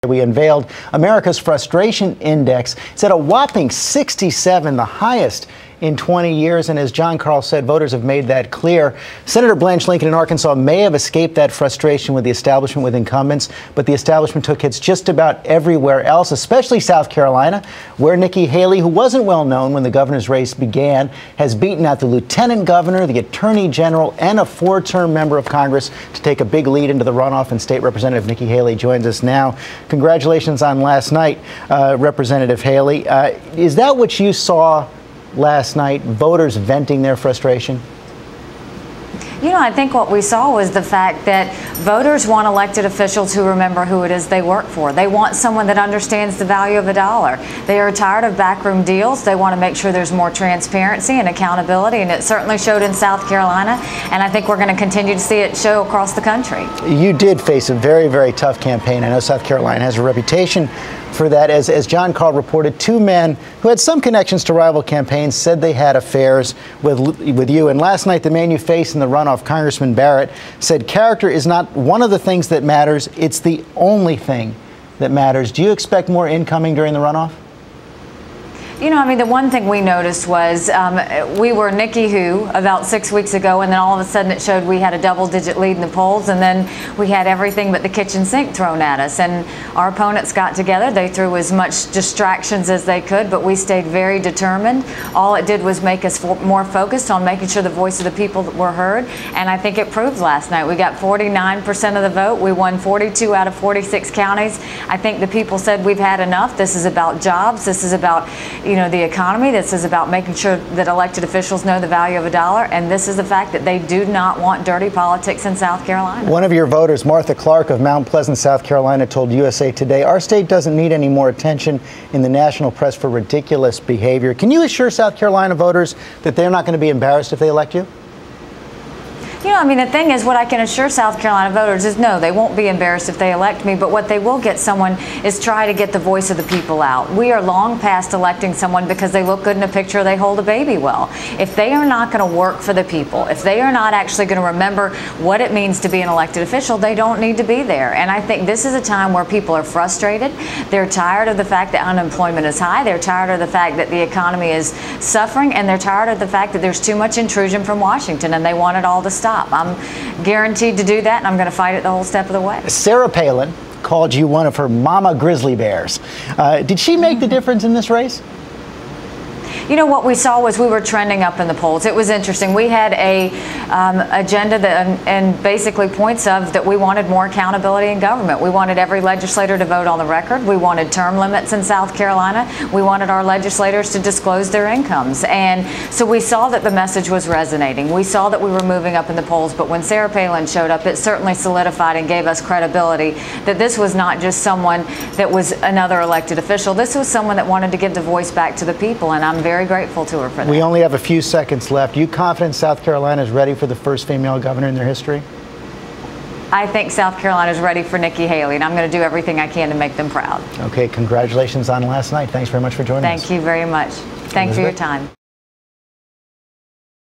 We unveiled America's Frustration Index. It's at a whopping 67, the highest in 20 years. And as John Carl said, voters have made that clear. Senator Blanche Lincoln in Arkansas may have escaped that frustration with the establishment with incumbents, but the establishment took hits just about everywhere else, especially South Carolina, where Nikki Haley, who wasn't well known when the governor's race began, has beaten out the lieutenant governor, the attorney general, and a 4-term member of Congress to take a big lead into the runoff. And State Representative Nikki Haley joins us now. Congratulations on last night, Representative Haley. Is that what you saw last night, voters venting their frustration? You know, I think what we saw was the fact that voters want elected officials who remember who it is they work for. They want someone that understands the value of a dollar. They are tired of backroom deals. They want to make sure there's more transparency and accountability, and it certainly showed in South Carolina, and I think we're going to continue to see it show across the country. You did face a very, very tough campaign. I know South Carolina has a reputation for that. As John Carl reported, 2 men who had some connections to rival campaigns said they had affairs with you. And last night, the man you faced in the runoff, Congressman Barrett, said character is not one of the things that matters. It's the only thing that matters. Do you expect more incoming during the runoff? You know, I mean, the one thing we noticed was we were Nikki Who about 6 weeks ago, and then all of a sudden it showed we had a double-digit lead in the polls, and then we had everything but the kitchen sink thrown at us. And our opponents got together. They threw as much distractions as they could, but we stayed very determined. All it did was make us more focused on making sure the voice of the people were heard, and I think it proved last night. We got 49% of the vote. We won 42 out of 46 counties. I think the people said we've had enough. This is about jobs. This is about, you know, the economy. This is about making sure that elected officials know the value of a dollar, and this is the fact that they do not want dirty politics in South Carolina. One of your voters, Martha Clark of Mount Pleasant, South Carolina, told USA Today, our state doesn't need any more attention in the national press for ridiculous behavior. Can you assure South Carolina voters that they're not going to be embarrassed if they elect you? You know, I mean, the thing is, what I can assure South Carolina voters is no, they won't be embarrassed if they elect me, but what they will get someone is try to get the voice of the people out. We are long past electing someone because they look good in a picture or they hold a baby well. If they are not going to work for the people, if they are not actually going to remember what it means to be an elected official, they don't need to be there. And I think this is a time where people are frustrated. They're tired of the fact that unemployment is high. They're tired of the fact that the economy is suffering, and they're tired of the fact that there's too much intrusion from Washington, and they want it all to stop. I'm guaranteed to do that, and I'm going to fight it the whole step of the way. Sarah Palin called you one of her mama grizzly bears. Did she make the difference in this race? You know, what we saw was we were trending up in the polls. It was interesting. We had a agenda that, and basically points of that we wanted more accountability in government. We wanted every legislator to vote on the record. We wanted term limits in South Carolina. We wanted our legislators to disclose their incomes. And so we saw that the message was resonating. We saw that we were moving up in the polls. But when Sarah Palin showed up, it certainly solidified and gave us credibility that this was not just someone that was another elected official. This was someone that wanted to give the voice back to the people, and I'm very grateful to her for that. We only have a few seconds left. Are you confident South Carolina is ready for the first female governor in their history? I think South Carolina is ready for Nikki Haley, and I'm going to do everything I can to make them proud. Okay, congratulations on last night. Thanks very much for joining us. Thank you very much. Thanks for your time.